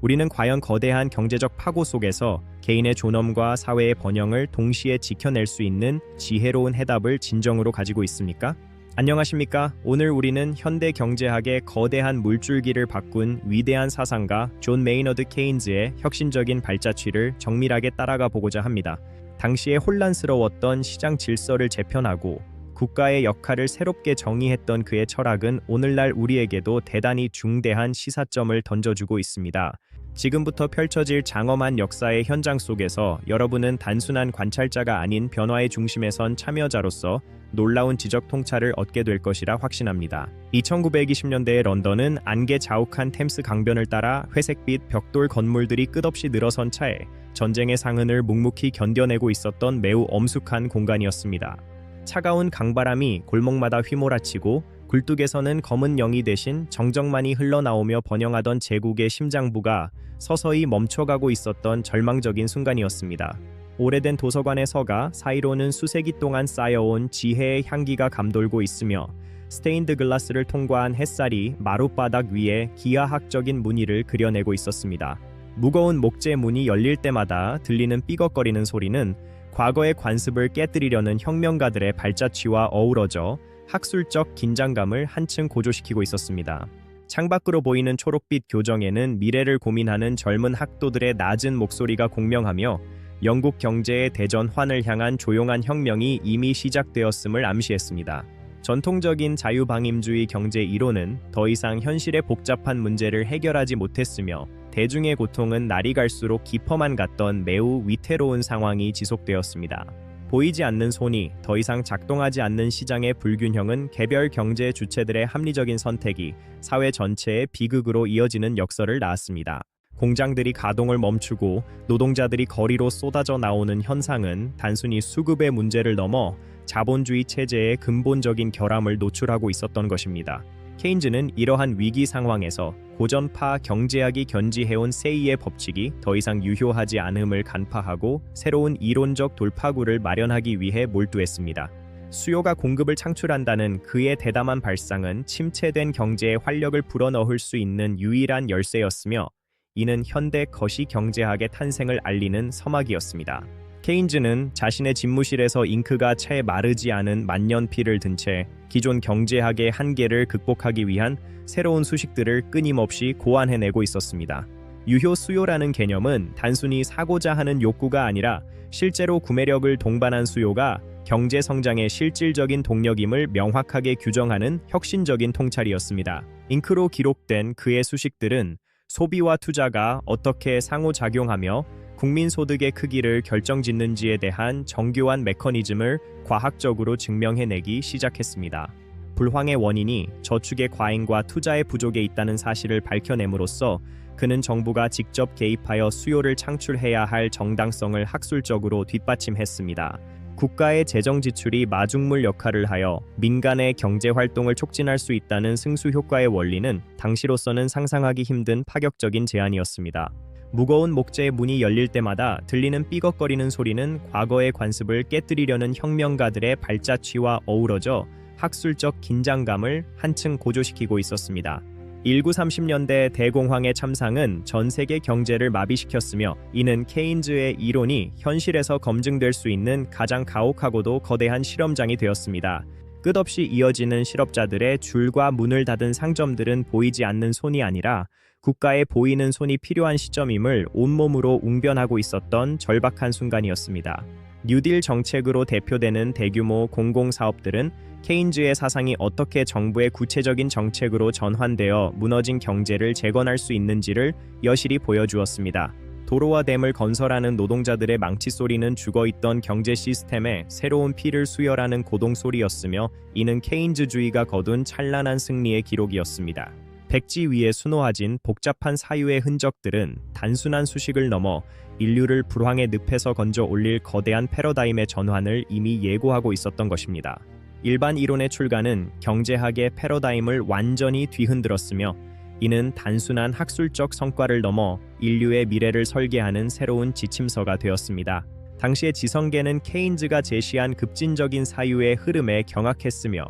우리는 과연 거대한 경제적 파고 속에서 개인의 존엄과 사회의 번영을 동시에 지켜낼 수 있는 지혜로운 해답을 진정으로 가지고 있습니까? 안녕하십니까? 오늘 우리는 현대 경제학의 거대한 물줄기를 바꾼 위대한 사상가 존 메이너드 케인즈의 혁신적인 발자취를 정밀하게 따라가 보고자 합니다. 당시에 혼란스러웠던 시장 질서를 재편하고 국가의 역할을 새롭게 정의했던 그의 철학은 오늘날 우리에게도 대단히 중대한 시사점을 던져주고 있습니다. 지금부터 펼쳐질 장엄한 역사의 현장 속에서 여러분은 단순한 관찰자가 아닌 변화의 중심에 선 참여자로서 놀라운 지적 통찰을 얻게 될 것이라 확신합니다. 1920년대의 런던은 안개 자욱한 템스 강변을 따라 회색빛 벽돌 건물들이 끝없이 늘어선 차에 전쟁의 상흔을 묵묵히 견뎌내고 있었던 매우 엄숙한 공간이었습니다. 차가운 강바람이 골목마다 휘몰아치고 굴뚝에서는 검은 영이 대신 정적만이 흘러나오며 번영하던 제국의 심장부가 서서히 멈춰가고 있었던 절망적인 순간이었습니다. 오래된 도서관의 서가 사이로는 수세기 동안 쌓여온 지혜의 향기가 감돌고 있으며 스테인드 글라스를 통과한 햇살이 마룻바닥 위에 기하학적인 무늬를 그려내고 있었습니다. 무거운 목재 문이 열릴 때마다 들리는 삐걱거리는 소리는 과거의 관습을 깨뜨리려는 혁명가들의 발자취와 어우러져 학술적 긴장감을 한층 고조시키고 있었습니다. 창밖으로 보이는 초록빛 교정에는 미래를 고민하는 젊은 학도들의 낮은 목소리가 공명하며 영국 경제의 대전환을 향한 조용한 혁명이 이미 시작되었음을 암시했습니다. 전통적인 자유방임주의 경제 이론은 더 이상 현실의 복잡한 문제를 해결하지 못했으며 대중의 고통은 날이 갈수록 깊어만 갔던 매우 위태로운 상황이 지속되었습니다. 보이지 않는 손이 더 이상 작동하지 않는 시장의 불균형은 개별 경제 주체들의 합리적인 선택이 사회 전체의 비극으로 이어지는 역설을 낳았습니다. 공장들이 가동을 멈추고 노동자들이 거리로 쏟아져 나오는 현상은 단순히 수급의 문제를 넘어 자본주의 체제의 근본적인 결함을 노출하고 있었던 것입니다. 케인즈는 이러한 위기 상황에서 고전파 경제학이 견지해온 세이의 법칙이 더 이상 유효하지 않음을 간파하고 새로운 이론적 돌파구를 마련하기 위해 몰두했습니다. 수요가 공급을 창출한다는 그의 대담한 발상은 침체된 경제의 활력을 불어넣을 수 있는 유일한 열쇠였으며 이는 현대 거시 경제학의 탄생을 알리는 서막이었습니다. 케인즈는 자신의 집무실에서 잉크가 채 마르지 않은 만년필을 든 채 기존 경제학의 한계를 극복하기 위한 새로운 수식들을 끊임없이 고안해내고 있었습니다. 유효 수요라는 개념은 단순히 사고자 하는 욕구가 아니라 실제로 구매력을 동반한 수요가 경제 성장의 실질적인 동력임을 명확하게 규정하는 혁신적인 통찰이었습니다. 잉크로 기록된 그의 수식들은 소비와 투자가 어떻게 상호작용하며 국민소득의 크기를 결정짓는지에 대한 정교한 메커니즘을 과학적으로 증명해내기 시작했습니다. 불황의 원인이 저축의 과잉과 투자의 부족에 있다는 사실을 밝혀냄으로써 그는 정부가 직접 개입하여 수요를 창출해야 할 정당성을 학술적으로 뒷받침했습니다. 국가의 재정 지출이 마중물 역할을 하여 민간의 경제 활동을 촉진할 수 있다는 승수 효과의 원리는 당시로서는 상상하기 힘든 파격적인 제안이었습니다. 무거운 목재의 문이 열릴 때마다 들리는 삐걱거리는 소리는 과거의 관습을 깨뜨리려는 혁명가들의 발자취와 어우러져 학술적 긴장감을 한층 고조시키고 있었습니다. 1930년대 대공황의 참상은 전 세계 경제를 마비시켰으며 이는 케인즈의 이론이 현실에서 검증될 수 있는 가장 가혹하고도 거대한 실험장이 되었습니다. 끝없이 이어지는 실업자들의 줄과 문을 닫은 상점들은 보이지 않는 손이 아니라 국가에 보이는 손이 필요한 시점임을 온몸으로 웅변하고 있었던 절박한 순간이었습니다. 뉴딜 정책으로 대표되는 대규모 공공사업들은 케인즈의 사상이 어떻게 정부의 구체적인 정책으로 전환되어 무너진 경제를 재건할 수 있는지를 여실히 보여주었습니다. 도로와 댐을 건설하는 노동자들의 망치 소리는 죽어있던 경제 시스템에 새로운 피를 수혈하는 고동 소리였으며 이는 케인즈주의가 거둔 찬란한 승리의 기록이었습니다. 백지 위에 수놓아진 복잡한 사유의 흔적들은 단순한 수식을 넘어 인류를 불황의 늪에서 건져 올릴 거대한 패러다임의 전환을 이미 예고하고 있었던 것입니다. 일반 이론의 출가는 경제학의 패러다임을 완전히 뒤흔들었으며 이는 단순한 학술적 성과를 넘어 인류의 미래를 설계하는 새로운 지침서가 되었습니다. 당시의 지성계는 케인즈가 제시한 급진적인 사유의 흐름에 경악했으며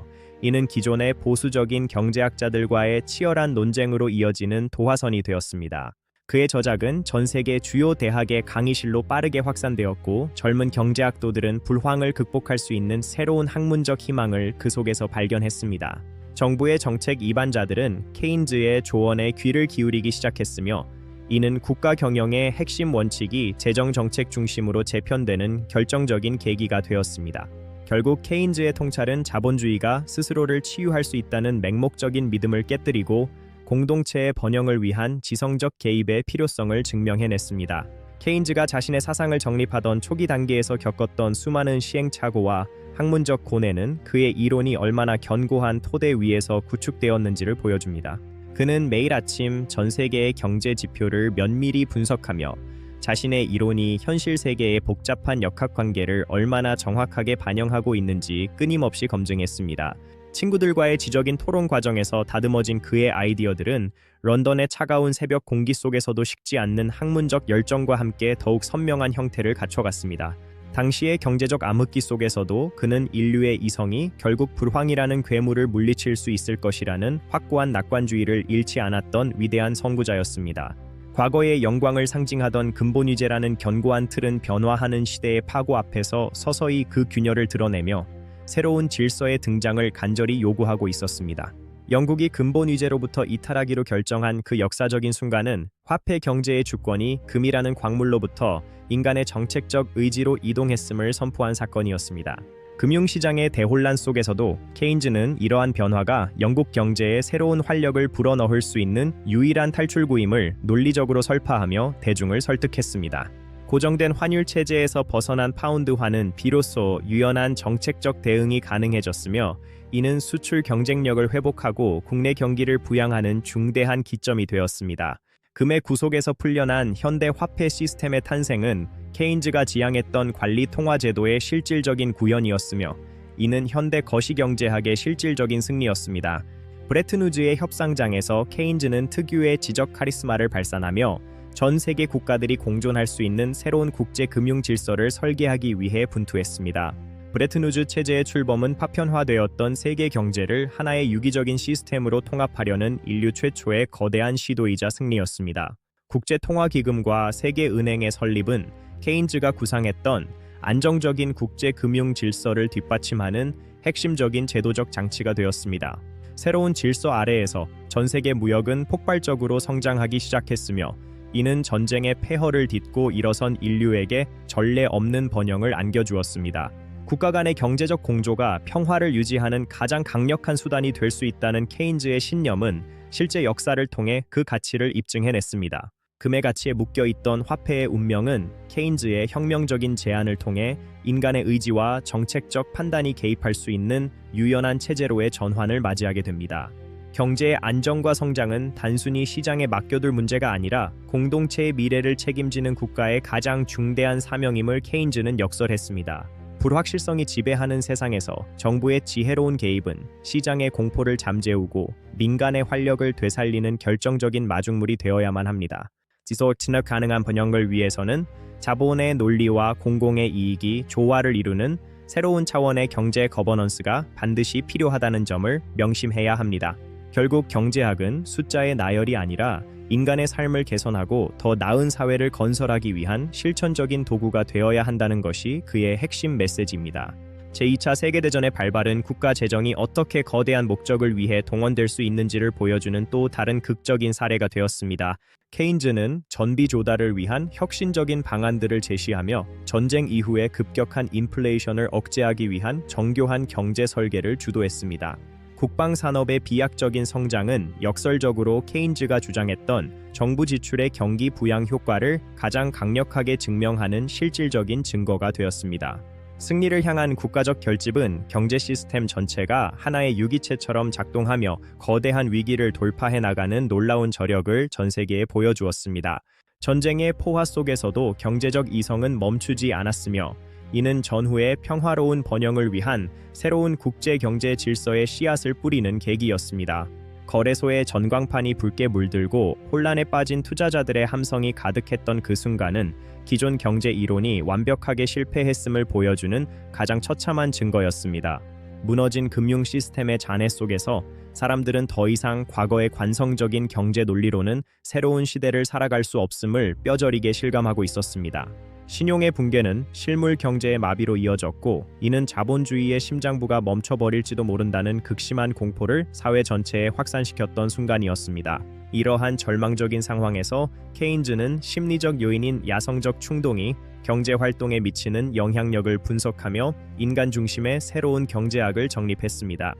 이는 기존의 보수적인 경제학자들과의 치열한 논쟁으로 이어지는 도화선이 되었습니다. 그의 저작은 전 세계 주요 대학의 강의실로 빠르게 확산되었고 젊은 경제학도들은 불황을 극복할 수 있는 새로운 학문적 희망을 그 속에서 발견했습니다. 정부의 정책 이반자들은 케인즈의 조언에 귀를 기울이기 시작했으며 이는 국가 경영의 핵심 원칙이 재정 정책 중심으로 재편되는 결정적인 계기가 되었습니다. 결국 케인즈의 통찰은 자본주의가 스스로를 치유할 수 있다는 맹목적인 믿음을 깨뜨리고 공동체의 번영을 위한 지성적 개입의 필요성을 증명해냈습니다. 케인즈가 자신의 사상을 정립하던 초기 단계에서 겪었던 수많은 시행착오와 학문적 고뇌는 그의 이론이 얼마나 견고한 토대 위에서 구축되었는지를 보여줍니다. 그는 매일 아침 전 세계의 경제 지표를 면밀히 분석하며 자신의 이론이 현실 세계의 복잡한 역학관계를 얼마나 정확하게 반영하고 있는지 끊임없이 검증했습니다. 친구들과의 지적인 토론 과정에서 다듬어진 그의 아이디어들은 런던의 차가운 새벽 공기 속에서도 식지 않는 학문적 열정과 함께 더욱 선명한 형태를 갖춰갔습니다. 당시의 경제적 암흑기 속에서도 그는 인류의 이성이 결국 불황이라는 괴물을 물리칠 수 있을 것이라는 확고한 낙관주의를 잃지 않았던 위대한 선구자였습니다. 과거의 영광을 상징하던 근본위제라는 견고한 틀은 변화하는 시대의 파고 앞에서 서서히 그 균열을 드러내며 새로운 질서의 등장을 간절히 요구하고 있었습니다. 영국이 근본위제로부터 이탈하기로 결정한 그 역사적인 순간은 화폐 경제의 주권이 금이라는 광물로부터 인간의 정책적 의지로 이동했음을 선포한 사건이었습니다. 금융시장의 대혼란 속에서도 케인즈는 이러한 변화가 영국 경제에 새로운 활력을 불어넣을 수 있는 유일한 탈출구임을 논리적으로 설파하며 대중을 설득했습니다. 고정된 환율 체제에서 벗어난 파운드화는 비로소 유연한 정책적 대응이 가능해졌으며 이는 수출 경쟁력을 회복하고 국내 경기를 부양하는 중대한 기점이 되었습니다. 금의 구속에서 풀려난 현대 화폐 시스템의 탄생은 케인즈가 지향했던 관리 통화 제도의 실질적인 구현이었으며 이는 현대 거시경제학의 실질적인 승리였습니다. 브레튼 우즈의 협상장에서 케인즈는 특유의 지적 카리스마를 발산하며 전 세계 국가들이 공존할 수 있는 새로운 국제 금융 질서를 설계하기 위해 분투했습니다. 브레튼 우즈 체제의 출범은 파편화되었던 세계 경제를 하나의 유기적인 시스템으로 통합하려는 인류 최초의 거대한 시도이자 승리였습니다. 국제통화기금과 세계은행의 설립은 케인즈가 구상했던 안정적인 국제 금융 질서를 뒷받침하는 핵심적인 제도적 장치가 되었습니다. 새로운 질서 아래에서 전 세계 무역은 폭발적으로 성장하기 시작했으며 이는 전쟁의 폐허를 딛고 일어선 인류에게 전례 없는 번영을 안겨주었습니다. 국가 간의 경제적 공조가 평화를 유지하는 가장 강력한 수단이 될 수 있다는 케인즈의 신념은 실제 역사를 통해 그 가치를 입증해냈습니다. 금의 가치에 묶여있던 화폐의 운명은 케인즈의 혁명적인 제안을 통해 인간의 의지와 정책적 판단이 개입할 수 있는 유연한 체제로의 전환을 맞이하게 됩니다. 경제의 안정과 성장은 단순히 시장에 맡겨둘 문제가 아니라 공동체의 미래를 책임지는 국가의 가장 중대한 사명임을 케인즈는 역설했습니다. 불확실성이 지배하는 세상에서 정부의 지혜로운 개입은 시장의 공포를 잠재우고 민간의 활력을 되살리는 결정적인 마중물이 되어야만 합니다. 지속 가능한 번영을 위해서는 자본의 논리와 공공의 이익이 조화를 이루는 새로운 차원의 경제 거버넌스가 반드시 필요하다는 점을 명심해야 합니다. 결국 경제학은 숫자의 나열이 아니라 인간의 삶을 개선하고 더 나은 사회를 건설하기 위한 실천적인 도구가 되어야 한다는 것이 그의 핵심 메시지입니다. 제2차 세계대전의 발발은 국가 재정이 어떻게 거대한 목적을 위해 동원될 수 있는지를 보여주는 또 다른 극적인 사례가 되었습니다. 케인즈는 전비 조달을 위한 혁신적인 방안들을 제시하며 전쟁 이후의 급격한 인플레이션을 억제하기 위한 정교한 경제 설계를 주도했습니다. 국방산업의 비약적인 성장은 역설적으로 케인즈가 주장했던 정부 지출의 경기 부양 효과를 가장 강력하게 증명하는 실질적인 증거가 되었습니다. 승리를 향한 국가적 결집은 경제 시스템 전체가 하나의 유기체처럼 작동하며 거대한 위기를 돌파해 나가는 놀라운 저력을 전 세계에 보여주었습니다. 전쟁의 포화 속에서도 경제적 이성은 멈추지 않았으며 이는 전후의 평화로운 번영을 위한 새로운 국제 경제 질서의 씨앗을 뿌리는 계기였습니다. 거래소의 전광판이 붉게 물들고 혼란에 빠진 투자자들의 함성이 가득했던 그 순간은 기존 경제 이론이 완벽하게 실패했음을 보여주는 가장 처참한 증거였습니다. 무너진 금융 시스템의 잔해 속에서 사람들은 더 이상 과거의 관성적인 경제 논리로는 새로운 시대를 살아갈 수 없음을 뼈저리게 실감하고 있었습니다. 신용의 붕괴는 실물 경제의 마비로 이어졌고, 이는 자본주의의 심장부가 멈춰버릴지도 모른다는 극심한 공포를 사회 전체에 확산시켰던 순간이었습니다. 이러한 절망적인 상황에서 케인즈는 심리적 요인인 야성적 충동이 경제 활동에 미치는 영향력을 분석하며 인간 중심의 새로운 경제학을 정립했습니다.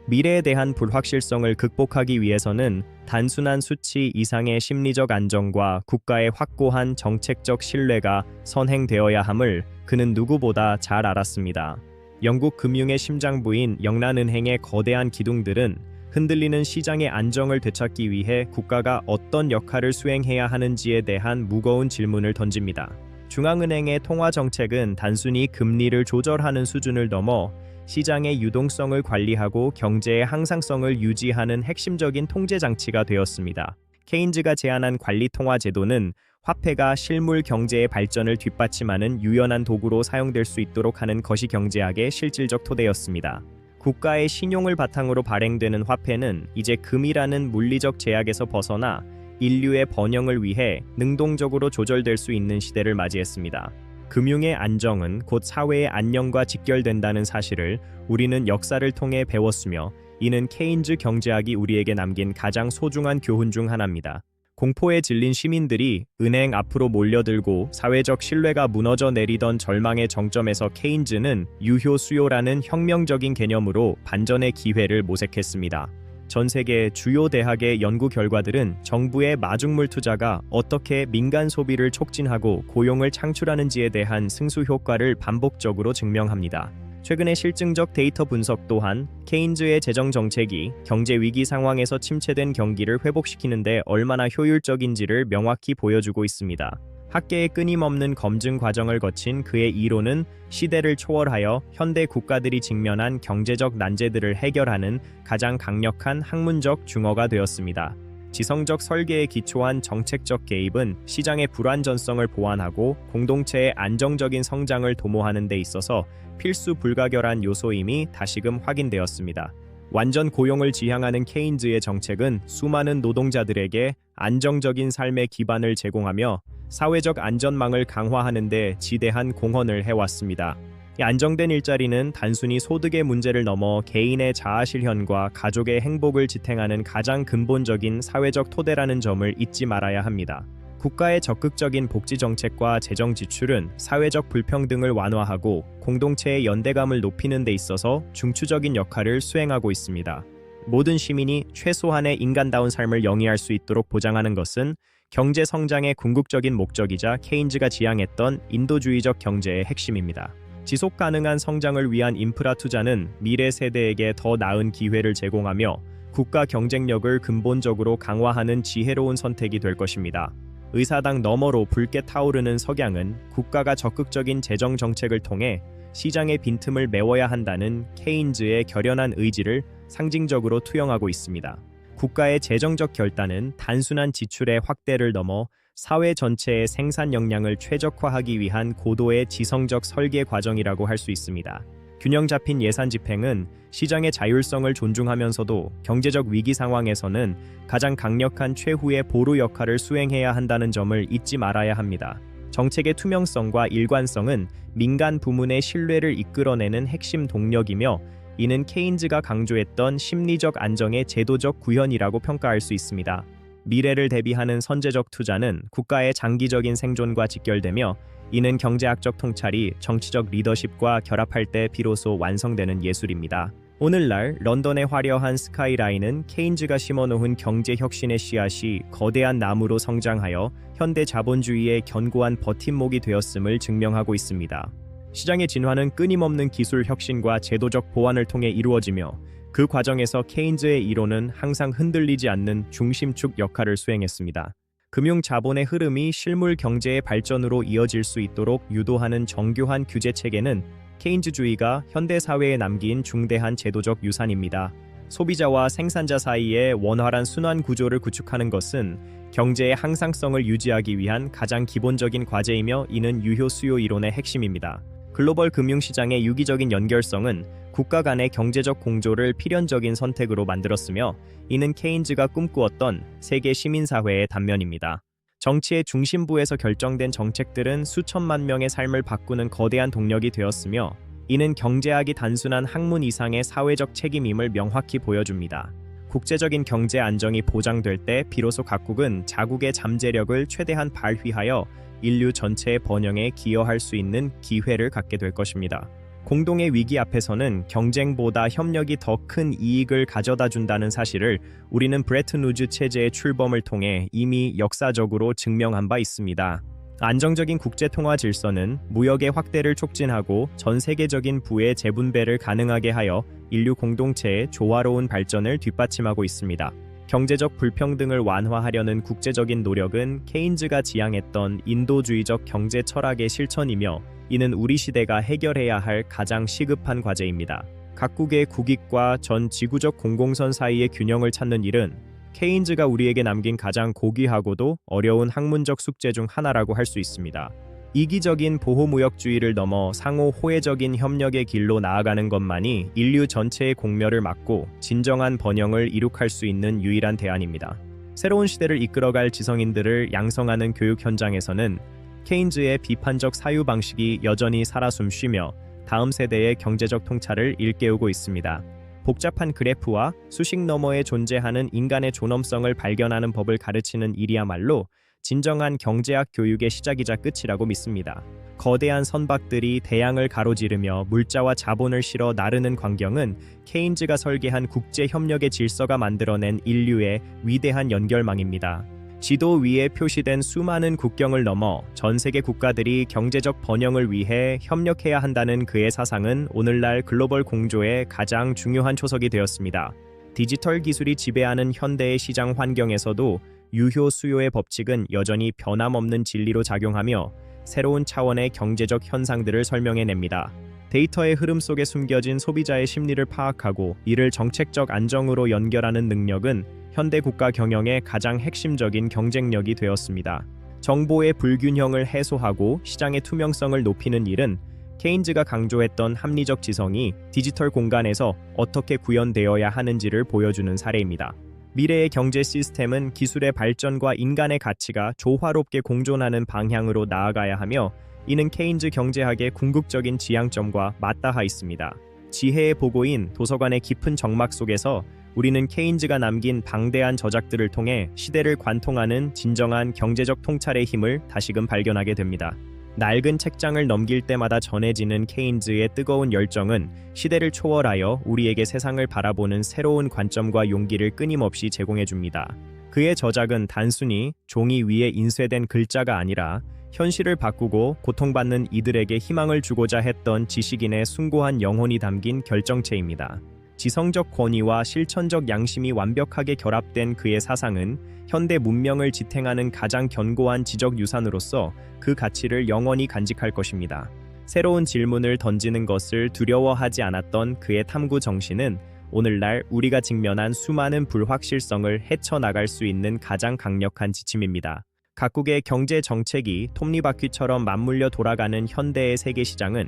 미래에 대한 불확실성을 극복하기 위해서는 단순한 수치 이상의 심리적 안정과 국가의 확고한 정책적 신뢰가 선행되어야 함을 그는 누구보다 잘 알았습니다. 영국 금융의 심장부인 영란은행의 거대한 기둥들은 흔들리는 시장의 안정을 되찾기 위해 국가가 어떤 역할을 수행해야 하는지에 대한 무거운 질문을 던집니다. 중앙은행의 통화 정책은 단순히 금리를 조절하는 수준을 넘어 시장의 유동성을 관리하고 경제의 항상성을 유지하는 핵심적인 통제 장치가 되었습니다. 케인즈가 제안한 관리 통화 제도는 화폐가 실물 경제의 발전을 뒷받침하는 유연한 도구로 사용될 수 있도록 하는 거시경제학의 실질적 토대였습니다. 국가의 신용을 바탕으로 발행되는 화폐는 이제 금이라는 물리적 제약에서 벗어나 인류의 번영을 위해 능동적으로 조절될 수 있는 시대를 맞이했습니다. 금융의 안정은 곧 사회의 안녕과 직결된다는 사실을 우리는 역사를 통해 배웠으며, 이는 케인즈 경제학이 우리에게 남긴 가장 소중한 교훈 중 하나입니다. 공포에 질린 시민들이 은행 앞으로 몰려들고 사회적 신뢰가 무너져 내리던 절망의 정점에서 케인즈는 유효 수요라는 혁명적인 개념으로 반전의 기회를 모색했습니다. 전 세계 주요 대학의 연구 결과들은 정부의 마중물 투자가 어떻게 민간 소비를 촉진하고 고용을 창출하는지에 대한 승수 효과를 반복적으로 증명합니다. 최근의 실증적 데이터 분석 또한 케인즈의 재정 정책이 경제 위기 상황에서 침체된 경기를 회복시키는 데 얼마나 효율적인지를 명확히 보여주고 있습니다. 학계의 끊임없는 검증 과정을 거친 그의 이론은 시대를 초월하여 현대 국가들이 직면한 경제적 난제들을 해결하는 가장 강력한 학문적 중어가 되었습니다. 지성적 설계에 기초한 정책적 개입은 시장의 불완전성을 보완하고 공동체의 안정적인 성장을 도모하는 데 있어서 필수 불가결한 요소임이 다시금 확인되었습니다. 완전 고용을 지향하는 케인즈의 정책은 수많은 노동자들에게 안정적인 삶의 기반을 제공하며 사회적 안전망을 강화하는 데 지대한 공헌을 해왔습니다. 이 안정된 일자리는 단순히 소득의 문제를 넘어 개인의 자아실현과 가족의 행복을 지탱하는 가장 근본적인 사회적 토대라는 점을 잊지 말아야 합니다. 국가의 적극적인 복지 정책과 재정 지출은 사회적 불평등을 완화하고 공동체의 연대감을 높이는 데 있어서 중추적인 역할을 수행하고 있습니다. 모든 시민이 최소한의 인간다운 삶을 영위할 수 있도록 보장하는 것은 경제 성장의 궁극적인 목적이자 케인즈가 지향했던 인도주의적 경제의 핵심입니다. 지속 가능한 성장을 위한 인프라 투자는 미래 세대에게 더 나은 기회를 제공하며 국가 경쟁력을 근본적으로 강화하는 지혜로운 선택이 될 것입니다. 의사당 너머로 붉게 타오르는 석양은 국가가 적극적인 재정 정책을 통해 시장의 빈틈을 메워야 한다는 케인즈의 결연한 의지를 상징적으로 투영하고 있습니다. 국가의 재정적 결단은 단순한 지출의 확대를 넘어 사회 전체의 생산 역량을 최적화하기 위한 고도의 지성적 설계 과정이라고 할 수 있습니다. 균형 잡힌 예산 집행은 시장의 자율성을 존중하면서도 경제적 위기 상황에서는 가장 강력한 최후의 보루 역할을 수행해야 한다는 점을 잊지 말아야 합니다. 정책의 투명성과 일관성은 민간 부문의 신뢰를 이끌어내는 핵심 동력이며, 이는 케인즈가 강조했던 심리적 안정의 제도적 구현이라고 평가할 수 있습니다. 미래를 대비하는 선제적 투자는 국가의 장기적인 생존과 직결되며, 이는 경제학적 통찰이 정치적 리더십과 결합할 때 비로소 완성되는 예술입니다. 오늘날 런던의 화려한 스카이라인은 케인즈가 심어놓은 경제혁신의 씨앗이 거대한 나무로 성장하여 현대 자본주의의 견고한 버팀목이 되었음을 증명하고 있습니다. 시장의 진화는 끊임없는 기술 혁신과 제도적 보완을 통해 이루어지며, 그 과정에서 케인즈의 이론은 항상 흔들리지 않는 중심축 역할을 수행했습니다. 금융 자본의 흐름이 실물 경제의 발전으로 이어질 수 있도록 유도하는 정교한 규제 체계는 케인즈주의가 현대 사회에 남긴 중대한 제도적 유산입니다. 소비자와 생산자 사이의 원활한 순환 구조를 구축하는 것은 경제의 항상성을 유지하기 위한 가장 기본적인 과제이며, 이는 유효 수요 이론의 핵심입니다. 글로벌 금융시장의 유기적인 연결성은 국가 간의 경제적 공조를 필연적인 선택으로 만들었으며 이는 케인즈가 꿈꾸었던 세계 시민사회의 단면입니다. 정치의 중심부에서 결정된 정책들은 수천만 명의 삶을 바꾸는 거대한 동력이 되었으며 이는 경제학이 단순한 학문 이상의 사회적 책임임을 명확히 보여줍니다. 국제적인 경제 안정이 보장될 때 비로소 각국은 자국의 잠재력을 최대한 발휘하여 인류 전체의 번영에 기여할 수 있는 기회를 갖게 될 것입니다. 공동의 위기 앞에서는 경쟁보다 협력이 더 큰 이익을 가져다 준다는 사실을 우리는 브레튼 우즈 체제의 출범을 통해 이미 역사적으로 증명한 바 있습니다. 안정적인 국제 통화 질서는 무역의 확대를 촉진하고 전 세계적인 부의 재분배를 가능하게 하여 인류 공동체의 조화로운 발전을 뒷받침하고 있습니다. 경제적 불평등을 완화하려는 국제적인 노력은 케인즈가 지향했던 인도주의적 경제 철학의 실천이며 이는 우리 시대가 해결해야 할 가장 시급한 과제입니다. 각국의 국익과 전 지구적 공공선 사이의 균형을 찾는 일은 케인즈가 우리에게 남긴 가장 고귀하고도 어려운 학문적 숙제 중 하나라고 할 수 있습니다. 이기적인 보호무역주의를 넘어 상호 호혜적인 협력의 길로 나아가는 것만이 인류 전체의 공멸을 막고 진정한 번영을 이룩할 수 있는 유일한 대안입니다. 새로운 시대를 이끌어갈 지성인들을 양성하는 교육 현장에서는 케인즈의 비판적 사유 방식이 여전히 살아 숨쉬며 다음 세대의 경제적 통찰을 일깨우고 있습니다. 복잡한 그래프와 수식 너머에 존재하는 인간의 존엄성을 발견하는 법을 가르치는 일이야말로 진정한 경제학 교육의 시작이자 끝이라고 믿습니다. 거대한 선박들이 대양을 가로지르며 물자와 자본을 실어 나르는 광경은 케인즈가 설계한 국제협력의 질서가 만들어낸 인류의 위대한 연결망입니다. 지도 위에 표시된 수많은 국경을 넘어 전 세계 국가들이 경제적 번영을 위해 협력해야 한다는 그의 사상은 오늘날 글로벌 공조의 가장 중요한 초석이 되었습니다. 디지털 기술이 지배하는 현대의 시장 환경에서도 유효 수요의 법칙은 여전히 변함없는 진리로 작용하며 새로운 차원의 경제적 현상들을 설명해냅니다. 데이터의 흐름 속에 숨겨진 소비자의 심리를 파악하고 이를 정책적 안정으로 연결하는 능력은 현대 국가 경영의 가장 핵심적인 경쟁력이 되었습니다. 정보의 불균형을 해소하고 시장의 투명성을 높이는 일은 케인즈가 강조했던 합리적 지성이 디지털 공간에서 어떻게 구현되어야 하는지를 보여주는 사례입니다. 미래의 경제 시스템은 기술의 발전과 인간의 가치가 조화롭게 공존하는 방향으로 나아가야 하며 이는 케인즈 경제학의 궁극적인 지향점과 맞닿아 있습니다. 지혜의 보고인 도서관의 깊은 정막 속에서 우리는 케인즈가 남긴 방대한 저작들을 통해 시대를 관통하는 진정한 경제적 통찰의 힘을 다시금 발견하게 됩니다. 낡은 책장을 넘길 때마다 전해지는 케인즈의 뜨거운 열정은 시대를 초월하여 우리에게 세상을 바라보는 새로운 관점과 용기를 끊임없이 제공해줍니다. 그의 저작은 단순히 종이 위에 인쇄된 글자가 아니라 현실을 바꾸고 고통받는 이들에게 희망을 주고자 했던 지식인의 숭고한 영혼이 담긴 결정체입니다. 지성적 권위와 실천적 양심이 완벽하게 결합된 그의 사상은 현대 문명을 지탱하는 가장 견고한 지적 유산으로서 그 가치를 영원히 간직할 것입니다. 새로운 질문을 던지는 것을 두려워하지 않았던 그의 탐구 정신은 오늘날 우리가 직면한 수많은 불확실성을 헤쳐나갈 수 있는 가장 강력한 지침입니다. 각국의 경제 정책이 톱니바퀴처럼 맞물려 돌아가는 현대의 세계 시장은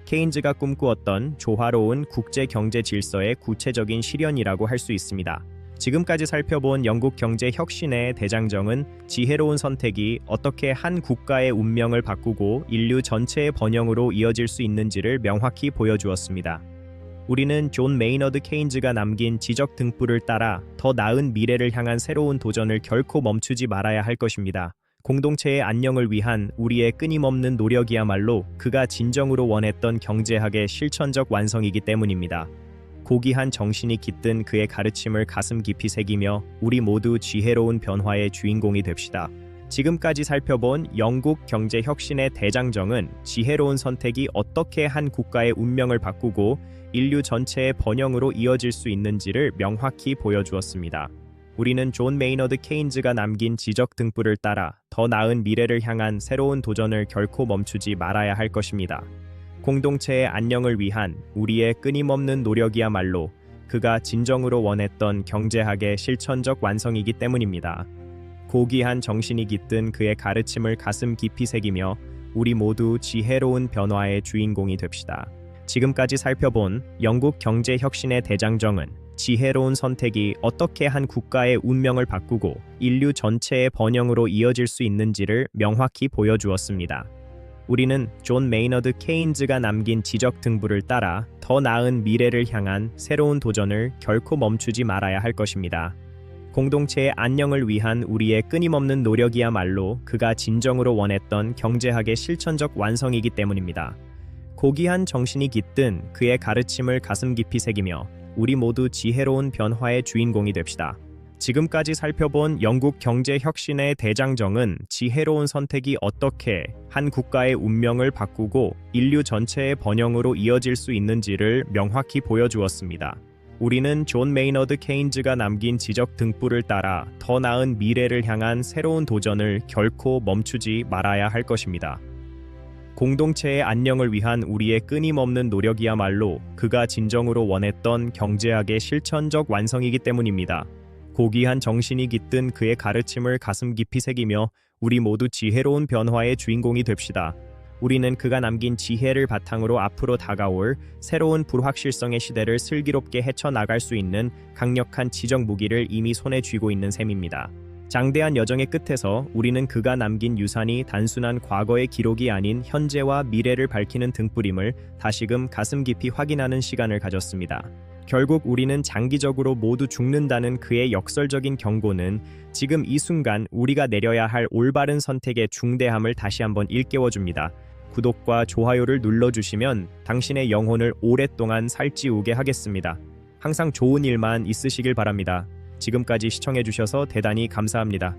케인즈가 꿈꾸었던 조화로운 국제 경제 질서의 구체적인 실현이라고 할 수 있습니다. 지금까지 살펴본 영국 경제 혁신의 대장정은 지혜로운 선택이 어떻게 한 국가의 운명을 바꾸고 인류 전체의 번영으로 이어질 수 있는지를 명확히 보여주었습니다. 우리는 존 메이너드 케인즈가 남긴 지적 등불을 따라 더 나은 미래를 향한 새로운 도전을 결코 멈추지 말아야 할 것입니다. 공동체의 안녕을 위한 우리의 끊임없는 노력이야말로 그가 진정으로 원했던 경제학의 실천적 완성이기 때문입니다. 고귀한 정신이 깃든 그의 가르침을 가슴 깊이 새기며 우리 모두 지혜로운 변화의 주인공이 됩시다. 지금까지 살펴본 영국 경제 혁신의 대장정은 지혜로운 선택이 어떻게 한 국가의 운명을 바꾸고 인류 전체의 번영으로 이어질 수 있는지를 명확히 보여주었습니다. 우리는 존 메이너드 케인즈가 남긴 지적 등불을 따라 더 나은 미래를 향한 새로운 도전을 결코 멈추지 말아야 할 것입니다. 공동체의 안녕을 위한 우리의 끊임없는 노력이야말로 그가 진정으로 원했던 경제학의 실천적 완성이기 때문입니다. 고귀한 정신이 깃든 그의 가르침을 가슴 깊이 새기며 우리 모두 지혜로운 변화의 주인공이 됩시다. 지금까지 살펴본 영국 경제 혁신의 대장정은 지혜로운 선택이 어떻게 한 국가의 운명을 바꾸고 인류 전체의 번영으로 이어질 수 있는지를 명확히 보여주었습니다. 우리는 존 메이너드 케인즈가 남긴 지적 등부를 따라 더 나은 미래를 향한 새로운 도전을 결코 멈추지 말아야 할 것입니다. 공동체의 안녕을 위한 우리의 끊임없는 노력이야말로 그가 진정으로 원했던 경제학의 실천적 완성이기 때문입니다. 고귀한 정신이 깃든 그의 가르침을 가슴 깊이 새기며 우리 모두 지혜로운 변화의 주인공이 됩시다. 지금까지 살펴본 영국 경제 혁신의 대장정은 지혜로운 선택이 어떻게 한 국가의 운명을 바꾸고 인류 전체의 번영으로 이어질 수 있는지를 명확히 보여주었습니다. 우리는 존 메이너드 케인즈가 남긴 지적 등불을 따라 더 나은 미래를 향한 새로운 도전을 결코 멈추지 말아야 할 것입니다. 공동체의 안녕을 위한 우리의 끊임없는 노력이야말로 그가 진정으로 원했던 경제학의 실천적 완성이기 때문입니다. 고귀한 정신이 깃든 그의 가르침을 가슴 깊이 새기며 우리 모두 지혜로운 변화의 주인공이 됩시다. 우리는 그가 남긴 지혜를 바탕으로 앞으로 다가올 새로운 불확실성의 시대를 슬기롭게 헤쳐나갈 수 있는 강력한 지적 무기를 이미 손에 쥐고 있는 셈입니다. 장대한 여정의 끝에서 우리는 그가 남긴 유산이 단순한 과거의 기록이 아닌 현재와 미래를 밝히는 등불임을 다시금 가슴 깊이 확인하는 시간을 가졌습니다. 결국 우리는 장기적으로 모두 죽는다는 그의 역설적인 경고는 지금 이 순간 우리가 내려야 할 올바른 선택의 중대함을 다시 한번 일깨워줍니다. 구독과 좋아요를 눌러주시면 당신의 영혼을 오랫동안 살찌우게 하겠습니다. 항상 좋은 일만 있으시길 바랍니다. 지금까지 시청해주셔서 대단히 감사합니다.